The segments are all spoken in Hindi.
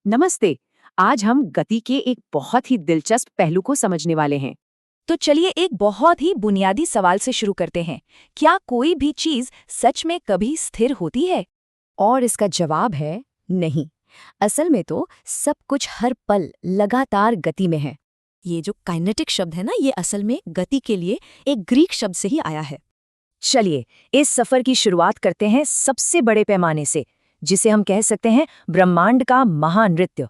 नमस्ते। आज हम गति के एक बहुत ही दिलचस्प पहलू को समझने वाले हैं। तो चलिए एक बहुत ही बुनियादी सवाल से शुरू करते हैं। क्या कोई भी चीज सच में कभी स्थिर होती है? और इसका जवाब है नहीं। असल में तो सब कुछ हर पल लगातार गति में है। ये जो काइनेटिक शब्द है ना, ये असल में गति के लिए एक ग्रीक शब्द से ही आया है। चलिए इस सफर की शुरुआत करते हैं सबसे बड़े पैमाने से, जिसे हम कह सकते हैं ब्रह्मांड का महानृत्य।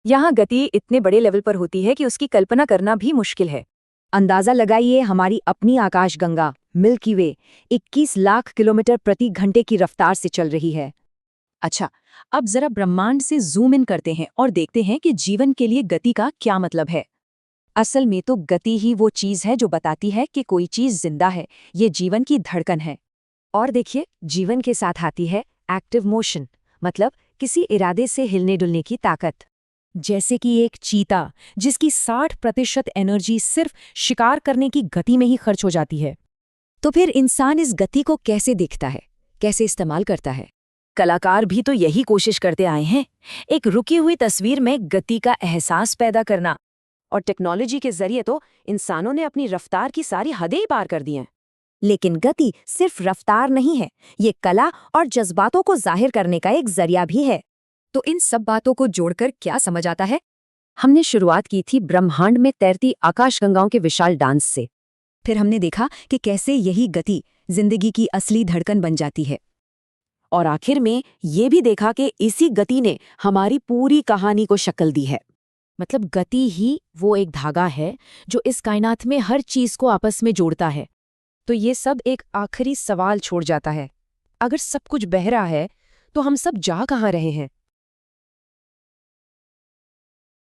यहाँ गति इतने बड़े लेवल पर होती है कि उसकी कल्पना करना भी मुश्किल है। अंदाजा लगाइए, हमारी अपनी आकाशगंगा मिल्की वे 21 लाख किलोमीटर प्रति घंटे की रफ्तार से चल रही है। अच्छा, अब जरा ब्रह्मांड से जूम इन करते हैं और देखते हैं कि जीवन के लिए गति का क्या मतलब है। असल में तो गति ही वो चीज है जो बताती है कि कोई चीज जिंदा है, ये जीवन की धड़कन है। और देखिए, जीवन के साथ आती है एक्टिव मोशन, मतलब किसी इरादे से हिलने डुलने की ताकत। जैसे कि एक चीता जिसकी 60% एनर्जी सिर्फ शिकार करने की गति में ही खर्च हो जाती है। तो फिर इंसान इस गति को कैसे देखता है, कैसे इस्तेमाल करता है? कलाकार भी तो यही कोशिश करते आए हैं, एक रुकी हुई तस्वीर में गति का एहसास पैदा करना। और टेक्नोलॉजी के जरिए तो इंसानों ने अपनी रफ्तार की सारी हदें ही पार कर दी हैं। लेकिन गति सिर्फ रफ्तार नहीं है, ये कला और जज्बातों को जाहिर करने का एक जरिया भी है। तो इन सब बातों को जोड़कर क्या समझ आता है? हमने शुरुआत की थी ब्रह्मांड में तैरती आकाशगंगाओं के विशाल डांस से। फिर हमने देखा कि कैसे यही गति जिंदगी की असली धड़कन बन जाती है। और आखिर में ये भी देखा कि इसी गति ने हमारी पूरी कहानी को शक्ल दी है। मतलब गति ही वो एक धागा है जो इस कायनात में हर चीज को आपस में जोड़ता है। तो ये सब एक आखिरी सवाल छोड़ जाता है। अगर सब कुछ बह रहा है तो हम सब जा कहाँ रहे हैं?